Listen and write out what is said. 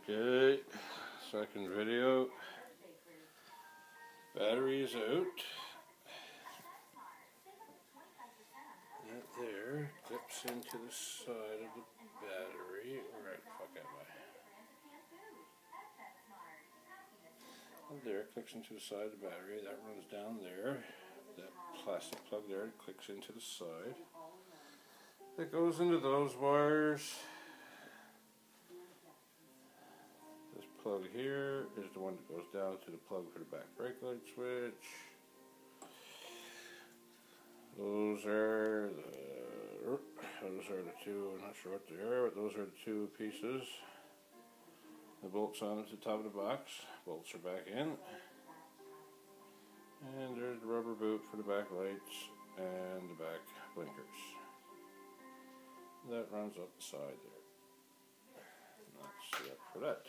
Okay, second video. Battery is out. That there clips into the side of the battery. Right, fuck that way. There, clicks into the side of the battery. That runs down there. That plastic plug there clicks into the side. That goes into those wires. This plug here is the one that goes down to the plug for the back brake light switch. Those are the two, I'm not sure what they are, but those are the two pieces. The bolts on at the top of the box. Bolts are back in. And there's the rubber boot for the back lights and the back blinkers. That runs up the side there. And that's it for that.